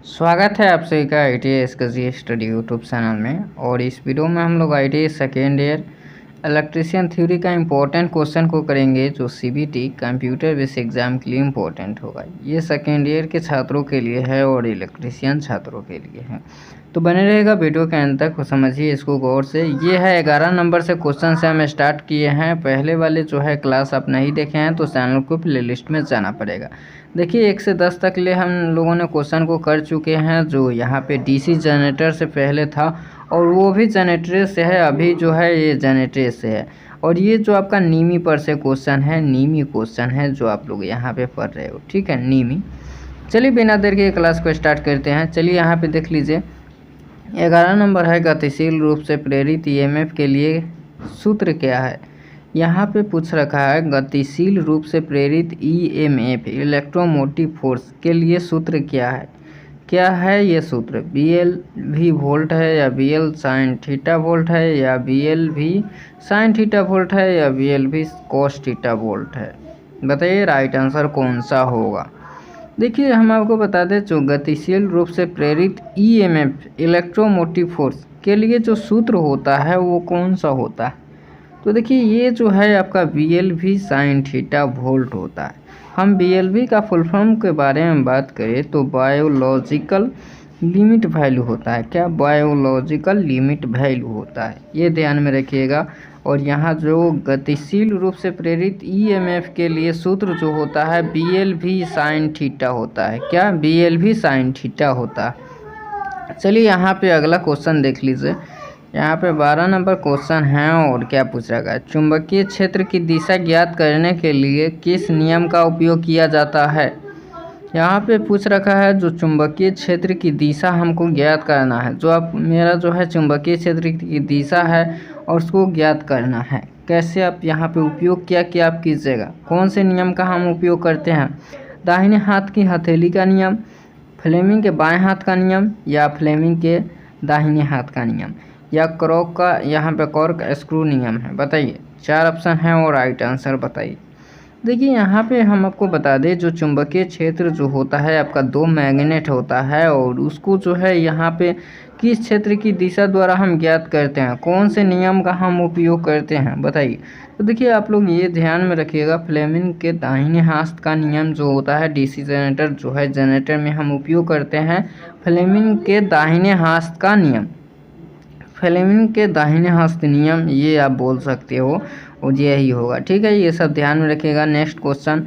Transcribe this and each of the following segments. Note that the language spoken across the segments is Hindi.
स्वागत है आप सभी का ITI SKG study YouTube channel में। और इस वीडियो में हम लोग ITI second year electrician theory का इम्पोर्टेंट क्वेश्चन को करेंगे, जो CBT कंप्यूटर बेस्ड एग्जाम के लिए इम्पोर्टेंट होगा। ये सेकेंड ईयर के छात्रों के लिए है और इलेक्ट्रीशियन छात्रों के लिए है, तो बने रहेगा वीडियो के अंत तक, समझिए इसको गौर से। ये है 11 नंबर से क्वेश्चन से हम स्टार्ट किए हैं। पहले वाले जो है क्लास आप नहीं देखे हैं तो चैनल को प्लेलिस्ट में जाना पड़ेगा। देखिए 1 से 10 तक ले हम लोगों ने क्वेश्चन को कर चुके हैं। जो यहाँ पे DC जनरेटर से पहले था और वो भी जनरेटर से है, अभी जो है ये जनरेटर से है। और ये जो आपका नीमी पर से क्वेश्चन है, नीमी क्वेश्चन है जो आप लोग यहाँ पे पढ़ रहे हो, ठीक है, नीमी। चलिए बिना देर के क्लास को स्टार्ट करते हैं। चलिए यहाँ पे देख लीजिए 11 नंबर है, गतिशील रूप से प्रेरित EMF के लिए सूत्र क्या है। यहाँ पे पूछ रखा है गतिशील रूप से प्रेरित EMF इलेक्ट्रोमोटिव फोर्स के लिए सूत्र क्या है। क्या है ये सूत्र? BL वोल्ट है, या BL साइन थीटा वोल्ट है, या BL साइन थीटा वोल्ट है, या BL कॉस थीटा वोल्ट है। बताइए राइट आंसर कौन सा होगा। देखिए हम आपको बता दें, जो गतिशील रूप से प्रेरित EMF इलेक्ट्रोमोटिव फोर्स के लिए जो सूत्र होता है वो कौन सा होता है। तो देखिए ये जो है आपका BL साइन थीटा वोल्ट होता है। हम BL का फुल फॉर्म के बारे में बात करें तो बायोलॉजिकल लिमिट वैल्यू होता है। क्या? बायोलॉजिकल लिमिट वैल्यू होता है, ये ध्यान में रखिएगा। और यहाँ जो गतिशील रूप से प्रेरित EMF के लिए सूत्र जो होता है BL साइन थीटा होता है। क्या? BL साइन थीटा होता है। चलिए यहाँ पे अगला क्वेश्चन देख लीजिए। यहाँ पे 12 नंबर क्वेश्चन है और क्या पूछ रखा है, चुंबकीय क्षेत्र की दिशा ज्ञात करने के लिए किस नियम का उपयोग किया जाता है। यहाँ पे पूछ रखा है जो चुंबकीय क्षेत्र की दिशा हमको ज्ञात करना है। जो आप मेरा जो है चुंबकीय क्षेत्र की दिशा है और उसको ज्ञात करना है। कैसे आप यहाँ पे उपयोग क्या आप कीजिएगा, कौन से नियम का हम उपयोग करते हैं। दाहिने हाथ की हथेली का नियम, फ्लेमिंग के बाएं हाथ का नियम, या फ्लेमिंग के दाहिने हाथ का नियम, या क्रॉक का यहाँ पे कॉर्क स्क्रू नियम है। बताइए, 4 ऑप्शन है और राइट आंसर बताइए। देखिए यहाँ पे हम आपको बता दें, जो चुंबकीय क्षेत्र जो होता है आपका 2 मैग्नेट होता है और उसको जो है यहाँ पे किस क्षेत्र की दिशा द्वारा हम ज्ञात करते हैं, कौन से नियम का हम उपयोग करते हैं, बताइए। तो देखिए आप लोग ये ध्यान में रखिएगा, फ्लेमिंग के दाहिने हाथ का नियम जो होता है DC जनरेटर जो है जनरेटर में हम उपयोग करते हैं फ्लेमिंग के दाहिने हाथ का नियम। फ्लेमिंग के दाहिने हाथ नियम ये आप बोल सकते हो और यही होगा, ठीक है। ये सब ध्यान में रखिएगा। नेक्स्ट क्वेश्चन,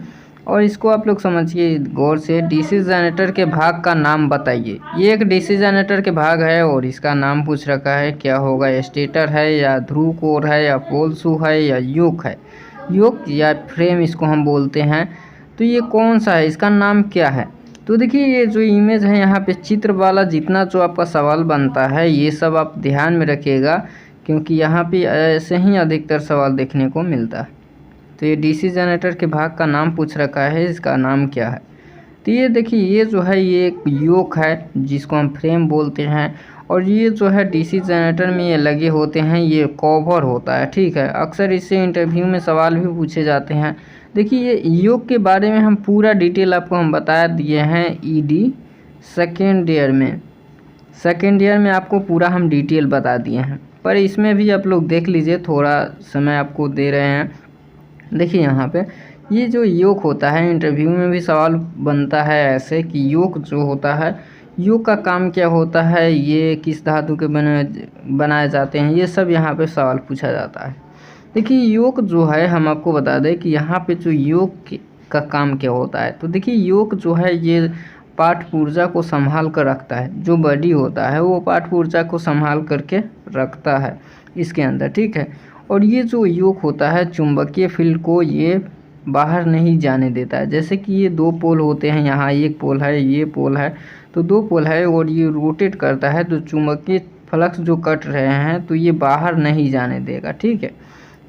और इसको आप लोग समझिए गौर से। DC जनरेटर के भाग का नाम बताइए। ये एक DC जनरेटर के भाग है और इसका नाम पूछ रखा है, क्या होगा? स्टेटर है, या ध्रुव कोर है, या पोल शू है, या योक है। योक या फ्रेम इसको हम बोलते हैं। तो ये कौन सा है, इसका नाम क्या है? तो देखिए ये जो इमेज है यहाँ पे चित्र वाला, जितना जो आपका सवाल बनता है ये सब आप ध्यान में रखिएगा, क्योंकि यहाँ पे ऐसे ही अधिकतर सवाल देखने को मिलता है। तो ये DC जनरेटर के भाग का नाम पूछ रखा है, इसका नाम क्या है। तो ये देखिए ये जो है ये एक योक है जिसको हम फ्रेम बोलते हैं। और ये जो है DC जनरेटर में ये लगे होते हैं, ये कवर होता है, ठीक है। अक्सर इससे इंटरव्यू में सवाल भी पूछे जाते हैं। देखिए ये योक के बारे में हम पूरा डिटेल आपको हम बता दिए हैं ED सेकेंड ईयर में। सेकेंड ईयर में आपको पूरा हम डिटेल बता दिए हैं, पर इसमें भी आप लोग देख लीजिए, थोड़ा समय आपको दे रहे हैं। देखिए यहाँ पे ये जो योक होता है, इंटरव्यू में भी सवाल बनता है ऐसे कि योक जो होता है, योक का काम क्या होता है, ये किस धातु के बनाए जाते हैं, ये सब यहाँ पे सवाल पूछा जाता है। देखिए योक जो है हम आपको बता दें कि यहाँ पे जो योक का काम क्या होता है। तो देखिए योक जो है ये पाठ पूर्जा को संभाल कर रखता है। जो बॉडी होता है वो पाठ पूर्जा को संभाल करके रखता है इसके अंदर, ठीक है। और ये जो योक होता है चुंबकीय फील्ड को ये बाहर नहीं जाने देता है। जैसे कि ये 2 पोल होते हैं, यहाँ एक पोल है, ये पोल है, तो 2 पोल है और ये रोटेट करता है, तो चुंबकीय फ्लक्स जो कट रहे हैं तो ये बाहर नहीं जाने देगा, ठीक है।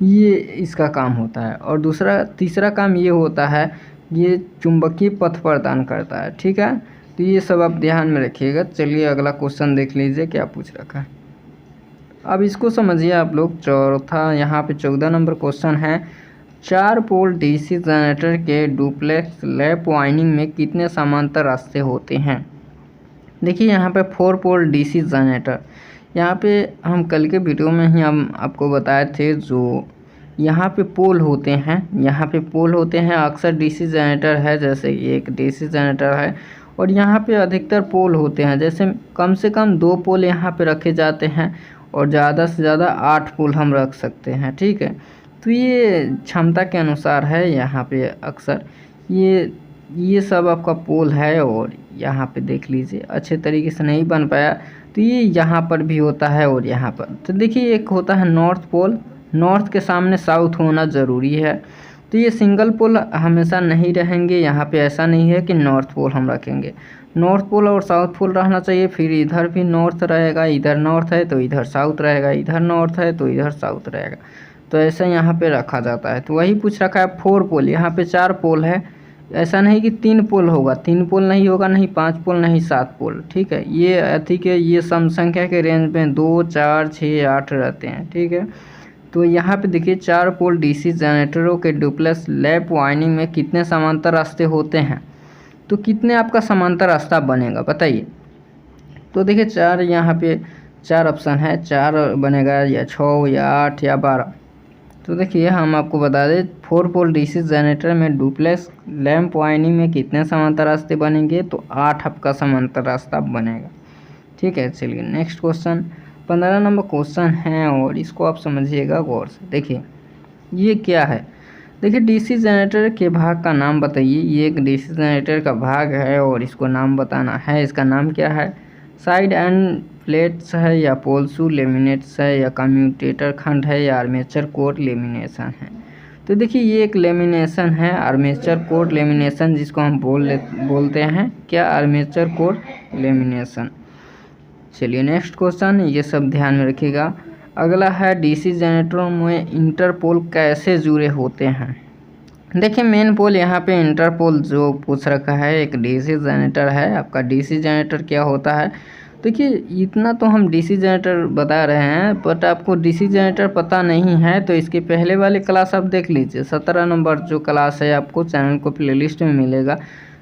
ये इसका काम होता है। और तीसरा काम ये होता है, ये चुंबकीय पथ प्रदान करता है, ठीक है। तो ये सब आप ध्यान में रखिएगा। चलिए अगला क्वेश्चन देख लीजिए क्या पूछ रखा है। अब इसको समझिए आप लोग। चौथा यहाँ पे 14 नंबर क्वेश्चन है, 4 पोल DC जनरेटर के डुप्लेक्स लैप वाइंडिंग में कितने समांतर रास्ते होते हैं। देखिए यहाँ पे 4 पोल डीसी जनरेटर, यहाँ पे हम कल के वीडियो में ही हम आपको बताए थे, जो यहाँ पे पोल होते हैं, यहाँ पे पोल होते हैं अक्सर डीसी जनरेटर है, जैसे ये एक डीसी जनरेटर है और यहाँ पे अधिकतर पोल होते हैं, जैसे कम से कम 2 पोल यहाँ पे रखे जाते हैं और ज़्यादा से ज़्यादा 8 पोल हम रख सकते हैं। ठीक है, तो ये क्षमता के अनुसार है। यहाँ पे अक्सर ये सब आपका पोल है और यहाँ पे देख लीजिए अच्छे तरीके से नहीं बन पाया, तो ये यहाँ पर भी होता है और यहाँ पर। तो देखिए एक होता है नॉर्थ पोल, नॉर्थ के सामने साउथ होना ज़रूरी है, तो ये सिंगल पोल हमेशा नहीं रहेंगे। यहाँ पे ऐसा नहीं है कि नॉर्थ पोल हम रखेंगे, नॉर्थ पोल और साउथ पोल रहना चाहिए। फिर इधर भी नॉर्थ रहेगा, इधर नॉर्थ है तो इधर साउथ रहेगा, इधर नॉर्थ है तो इधर साउथ रहेगा, तो ऐसा यहाँ पे रखा जाता है। तो वही पूछ रखा है 4 पोल, यहाँ पे 4 पोल है, ऐसा नहीं कि 3 पोल होगा, 3 पोल नहीं होगा, नहीं 5 पोल, नहीं 7 पोल। ठीक है, ये अथी के ये सम संख्या के रेंज में 2, 4, 6, 8 रहते हैं। ठीक है, तो यहाँ पे देखिए 4 पोल डीसी जनरेटरों के डुप्लेक्स लैप वाइंडिंग में कितने समांतर रास्ते होते हैं, तो कितने आपका समांतर रास्ता बनेगा बताइए। तो देखिए 4, यहाँ पे 4 ऑप्शन है, 4 बनेगा या 6 या 8 या 12। तो देखिए हम आपको बता दें 4 पोल डीसी जनरेटर में डुप्लेक्स लैंप वाइंडिंग में कितने समांतर रास्ते बनेंगे, तो 8 आपका समांतर रास्ता बनेगा। ठीक है, चलिए नेक्स्ट क्वेश्चन 15 नंबर क्वेश्चन है और इसको आप समझिएगा गौर से। देखिए ये क्या है, देखिए डीसी जनरेटर के भाग का नाम बताइए। ये एक डीसी जनरेटर का भाग है और इसको नाम बताना है। इसका नाम क्या है, साइड एंड प्लेट्स है या पोलसू लेमिनेट्स है या कम्यूटेटर खंड है या आर्मेचर कोर लेमिनेशन है। तो देखिए ये एक लेमिनेशन है, आर्मेचर कोर लेमिनेशन, जिसको हम बोलते हैं क्या, आर्मेचर कोर लेमिनेशन। चलिए नेक्स्ट क्वेश्चन, ये सब ध्यान में रखिएगा। अगला है डीसी जनरेटरों में इंटरपोल कैसे जुड़े होते हैं। देखिए मेन पोल यहाँ पे इंटरपोल जो पूछ रखा है, एक डीसी जनरेटर है आपका। डीसी जनरेटर क्या होता है, देखिए इतना तो हम डीसी जनरेटर बता रहे हैं, बट आपको डीसी जनरेटर पता नहीं है तो इसके पहले वाले क्लास आप देख लीजिए। 17 नंबर जो क्लास है आपको चैनल को प्लेलिस्ट में मिलेगा।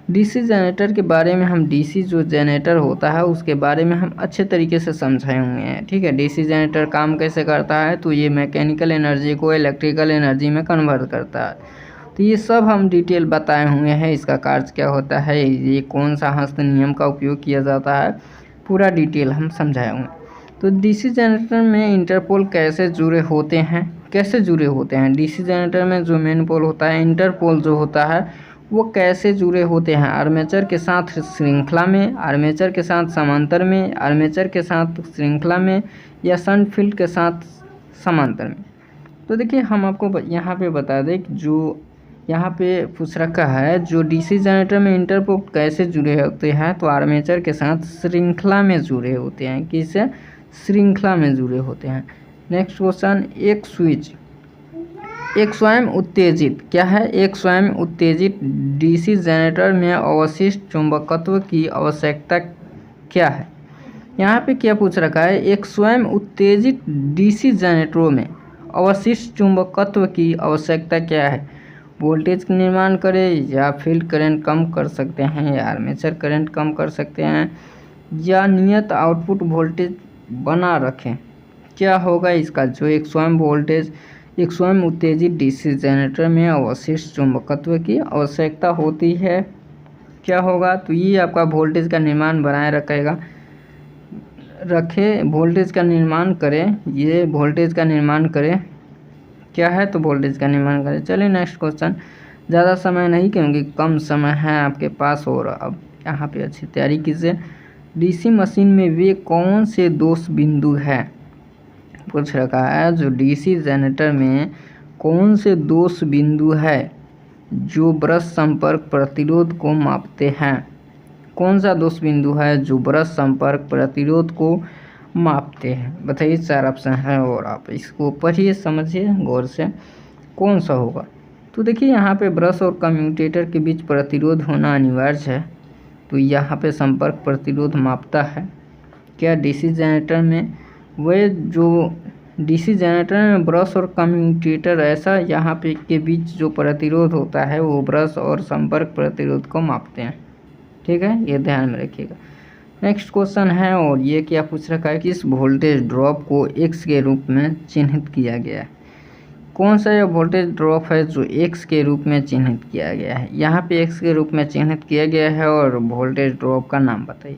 डीसी जनरेटर के बारे में हम डीसी जो जनरेटर होता है उसके बारे में हम अच्छे तरीके से समझाए हुए हैं। ठीक है, डीसी जनरेटर काम कैसे करता है, तो ये मैकेनिकल एनर्जी को इलेक्ट्रिकल एनर्जी में कन्वर्ट करता है। तो ये सब हम डिटेल बताए हुए हैं, इसका कार्य क्या होता है, ये कौन सा हस्त नियम का उपयोग किया जाता है, पूरा डिटेल हम समझाए हुए। तो डीसी जनरेटर में इंटरपोल कैसे जुड़े होते हैं, कैसे जुड़े होते हैं डीसी जनरेटर में जो मेन पोल होता है, इंटरपोल जो होता है वो कैसे जुड़े होते हैं, आर्मेचर के साथ श्रृंखला में, आर्मेचर के साथ समांतर में, आर्मेचर के साथ श्रृंखला में या शंट फील्ड के साथ समांतर में। तो देखिए हम आपको यहाँ पे बता दें कि जो यहाँ पे पूछ रखा है जो डीसी जनरेटर में इंटरपोल कैसे जुड़े होते हैं, तो आर्मेचर के साथ श्रृंखला में जुड़े होते हैं। किससे, श्रृंखला में जुड़े होते हैं। नेक्स्ट क्वेश्चन, एक स्विच एक स्वयं उत्तेजित क्या है, एक स्वयं उत्तेजित डीसी जनरेटर में अवशिष्ट चुंबकत्व की आवश्यकता क्या है। यहाँ पे क्या पूछ रखा है, एक स्वयं उत्तेजित डीसी जनरेटरों में अवशिष्ट चुंबकत्व की आवश्यकता क्या है, वोल्टेज का निर्माण करें या फील्ड करंट कम कर सकते हैं या आर्मेचर करंट कम कर सकते हैं या नियत आउटपुट वोल्टेज बना रखें। क्या होगा इसका, जो एक स्वयं उत्तेजित डीसी जनरेटर में अवशिष्ट चुंबकत्व की आवश्यकता होती है, क्या होगा, तो ये आपका वोल्टेज का निर्माण बनाए वोल्टेज का निर्माण करें, ये वोल्टेज का निर्माण करें क्या है, तो वोल्टेज का निर्माण करें। चलिए नेक्स्ट क्वेश्चन, ज़्यादा समय नहीं क्योंकि कम समय है आपके पास और अब यहाँ पे अच्छी तैयारी कीजिए। डीसी मशीन में वे कौन से दोष बिंदु हैं पूछ रखा है, जो डीसी जनरेटर में कौन से दोष बिंदु है जो ब्रश संपर्क प्रतिरोध को मापते हैं। कौन सा दोष बिंदु है जो ब्रश संपर्क प्रतिरोध को मापते हैं, बताइए। 4 ऑप्शन है और आप इसको पढ़िए समझिए गौर से कौन सा होगा। तो देखिए यहाँ पे ब्रश और कम्यूटेटर के बीच प्रतिरोध होना अनिवार्य है, तो यहाँ पे संपर्क प्रतिरोध मापता है क्या डीसी जनरेटर में। वह जो डीसी जनरेटर में ब्रश और कम्यूटेटर ऐसा यहाँ पे के बीच जो प्रतिरोध होता है वो ब्रश और संपर्क प्रतिरोध को मापते हैं। ठीक है, ये ध्यान में रखिएगा। नेक्स्ट क्वेश्चन है और ये क्या पूछ रखा है कि इस वोल्टेज ड्रॉप को x के रूप में चिन्हित किया गया है। कौन सा यह वोल्टेज ड्रॉप है जो x के रूप में चिन्हित किया गया है। यहाँ पे x के रूप में चिन्हित किया गया है और वोल्टेज ड्रॉप का नाम बताइए।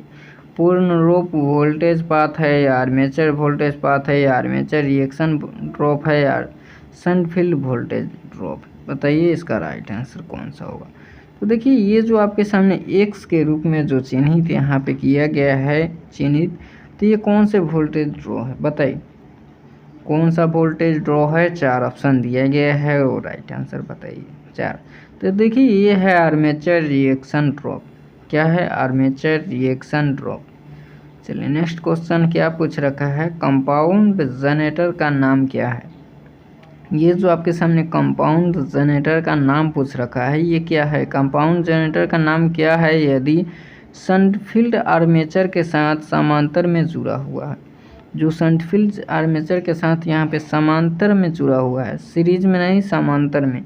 पूर्ण रूप वोल्टेज पाथ है या आर्मेचर वोल्टेज पाथ है या आर्मेचर रिएक्शन ड्रॉप है या शंट फील्ड वोल्टेज ड्रॉप, बताइए इसका राइट आंसर कौन सा होगा। तो देखिए ये जो आपके सामने x के रूप में जो चिन्हित यहाँ पे किया गया है चिन्हित, तो ये कौन से वोल्टेज ड्रॉ है, बताइए कौन सा वोल्टेज ड्रॉ है। 4 ऑप्शन दिया गया है और राइट आंसर बताइए 4। तो देखिए ये है आर्मेचर रिएक्शन ड्रॉप। क्या है, आर्मेचर रिएक्शन ड्रॉप। चलिए नेक्स्ट क्वेश्चन क्या पूछ रखा है, कंपाउंड जनरेटर का नाम क्या है। ये जो आपके सामने कंपाउंड जनरेटर का नाम पूछ रखा है ये क्या है, कंपाउंड जनरेटर का नाम क्या है यदि शंट फील्ड आर्मेचर के साथ समांतर में जुड़ा हुआ है। जो शंट फील्ड आर्मेचर के साथ यहाँ पे समांतर में जुड़ा हुआ है, सीरीज में नहीं समांतर में,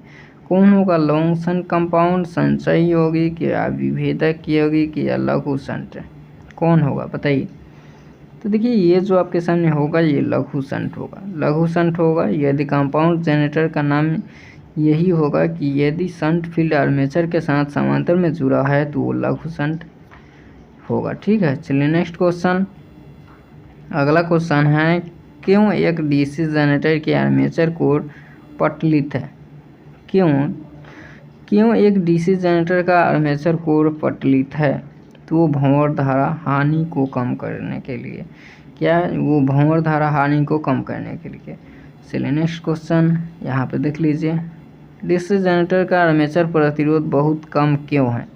कौन होगा, लॉन्ग शंट कंपाउंड संचयी होगी क्या विभेदक की होगी कि या लघु शंट, कौन होगा बताइए। तो देखिए ये जो आपके सामने होगा ये लघु शंट होगा, लघु शंट होगा। यदि कंपाउंड जनरेटर का नाम यही होगा कि यदि शंट फील्ड आर्मेचर के साथ समांतर में जुड़ा है तो वो लघु शंट होगा। ठीक है, चलिए नेक्स्ट क्वेश्चन। अगला क्वेश्चन है क्यों एक डीसी जनरेटर के आर्मेचर कोर पटलित है। क्यों एक डीसी जनरेटर का आर्मेचर कोर पटलित है, तो वो भंवर धारा हानि को कम करने के लिए, क्या वो भंवर धारा हानि को कम करने के लिए। चलिए नेक्स्ट क्वेश्चन यहाँ पे देख लीजिए, डीसी जनरेटर का आर्मेचर प्रतिरोध बहुत कम क्यों है।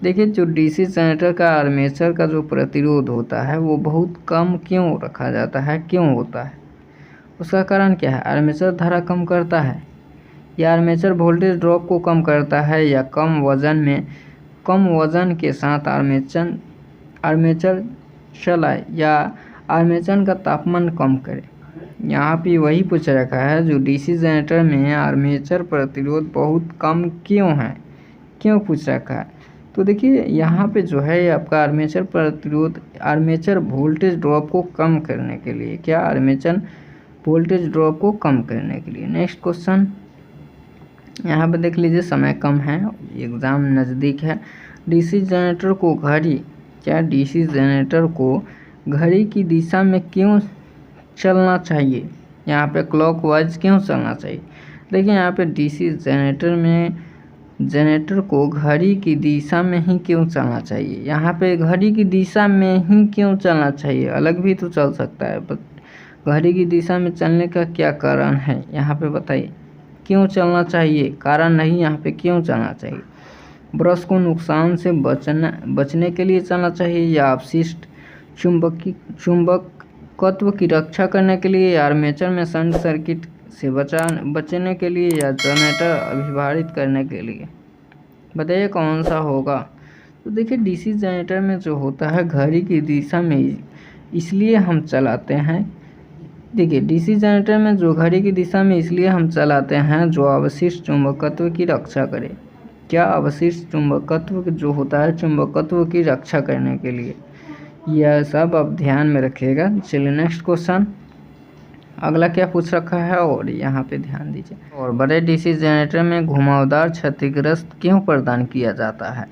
देखिए जो डीसी जनरेटर का आर्मेचर का जो प्रतिरोध होता है वो बहुत कम क्यों रखा जाता है, क्यों होता है, उसका कारण क्या है। आर्मेचर धारा कम करता है या आर्मेचर वोल्टेज ड्रॉप को कम करता है या कम वजन के साथ आर्मेचर चलाए या आर्मेचर का तापमान कम करे। यहाँ पे वही पूछ रखा है जो डीसी जनरेटर में आर्मेचर प्रतिरोध बहुत कम क्यों है, क्यों पूछ रखा है। तो देखिए यहाँ पे जो है आपका आर्मेचर प्रतिरोध आर्मेचर वोल्टेज ड्रॉप को कम करने के लिए, क्या आर्मेचर वोल्टेज ड्रॉप को कम करने के लिए। नेक्स्ट क्वेश्चन यहाँ पे देख लीजिए, समय कम है, एग्ज़ाम नज़दीक है। डीसी जनरेटर को घड़ी की दिशा में क्यों चलना चाहिए, यहाँ पे क्लॉकवाइज क्यों चलना चाहिए। देखिए यहाँ पे डीसी जनरेटर को घड़ी की दिशा में ही क्यों चलना चाहिए, यहाँ पे घड़ी की दिशा में ही क्यों चलना चाहिए, अलग भी तो चल सकता है, घड़ी की दिशा में चलने का क्या कारण है यहाँ पे बताइए, क्यों चलना चाहिए, कारण नहीं, यहाँ पे क्यों चलना चाहिए। ब्रश को नुकसान से बचने के लिए चलना चाहिए या अपशिष्ट चुंबकत्व की रक्षा करने के लिए, आर्मेचर में शंट सर्किट से बचने के लिए या जनरेटर अभिभारित करने के लिए, बताइए कौन सा होगा। तो देखिए डीसी जनरेटर में जो होता है घड़ी की दिशा में इसलिए हम चलाते हैं, देखिए डीसी जनरेटर में जो घड़ी की दिशा में इसलिए हम चलाते हैं जो अवशिष्ट चुंबकत्व की रक्षा करे, क्या अवशिष्ट चुंबकत्व जो होता है चुंबकत्व की रक्षा करने के लिए, यह सब आप ध्यान में रखिएगा। चलिए नेक्स्ट क्वेश्चन अगला क्या पूछ रखा है और यहाँ पे ध्यान दीजिए, और बड़े डीसी जनरेटर में घुमावदार क्षतिग्रस्त क्यों प्रदान किया जाता है।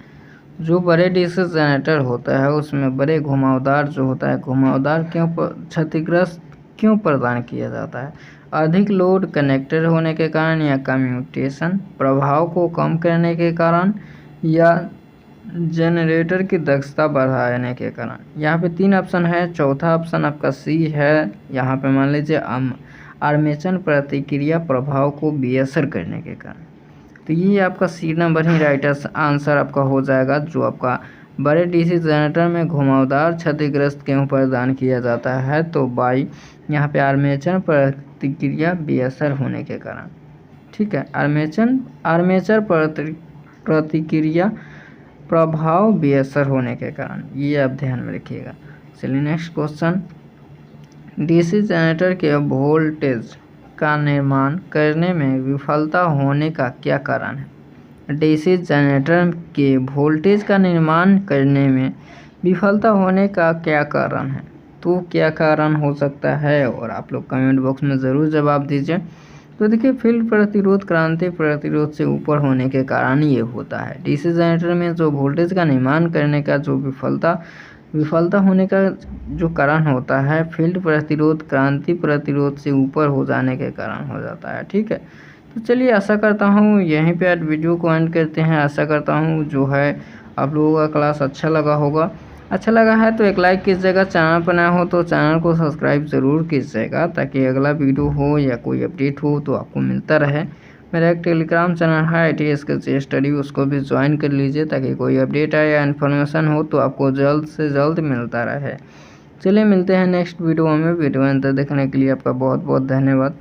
जो बड़े डीसी जनरेटर होता है उसमें बड़े घुमावदार जो होता है घुमावदार क्यों क्षतिग्रस्त क्यों प्रदान किया जाता है, अधिक लोड कनेक्टेड होने के कारण या कम्यूटेशन प्रभाव को कम करने के कारण या जनरेटर की दक्षता बढ़ाने के कारण। यहाँ पे 3 ऑप्शन है, चौथा ऑप्शन आपका सी है, यहाँ पे मान लीजिए आर्मेचर प्रतिक्रिया प्रभाव को बेअसर करने के कारण। तो ये आपका सी नंबर ही राइट आंसर आपका हो जाएगा। जो आपका बड़े डीसी जनरेटर में घुमावदार क्षतिग्रस्त क्यों प्रदान किया जाता है, तो बाई यहाँ पे आर्मेचर प्रतिक्रिया बेअसर होने के कारण। ठीक है, आर्मेचर प्रतिक्रिया प्रभाव बेअसर होने के कारण, ये आप ध्यान में रखिएगा। चलिए नेक्स्ट क्वेश्चन, डीसी जनरेटर के वोल्टेज का निर्माण करने में विफलता होने का क्या कारण है। डीसी जनरेटर के वोल्टेज का निर्माण करने में विफलता होने का क्या कारण है, तो क्या कारण हो सकता है, और आप लोग कमेंट बॉक्स में ज़रूर जवाब दीजिए। तो देखिए, फील्ड प्रतिरोध क्रांति प्रतिरोध से ऊपर होने के कारण ये होता है। डीसी जनरेटर में जो वोल्टेज का निर्माण करने का जो विफलता होने का जो कारण होता है, फील्ड प्रतिरोध क्रांति प्रतिरोध से ऊपर हो जाने के कारण हो जाता है। ठीक है, तो चलिए, आशा करता हूँ यहीं पे आज वीडियो को एंड करते हैं। आशा करता हूँ जो है आप लोगों का क्लास अच्छा लगा होगा। अच्छा लगा है तो एक लाइक कीजिएगा, चैनल पर नया हो तो चैनल को सब्सक्राइब ज़रूर कीजिएगा, ताकि अगला वीडियो हो या कोई अपडेट हो तो आपको मिलता रहे। मेरा एक टेलीग्राम चैनल है ITS का जी स्टडी, उसको भी ज्वाइन कर लीजिए, ताकि कोई अपडेट आए या इन्फॉर्मेशन हो तो आपको जल्द से जल्द मिलता रहे। चलिए, मिलते हैं नेक्स्ट वीडियो में। वीडियो अंत देखने के लिए आपका बहुत बहुत धन्यवाद।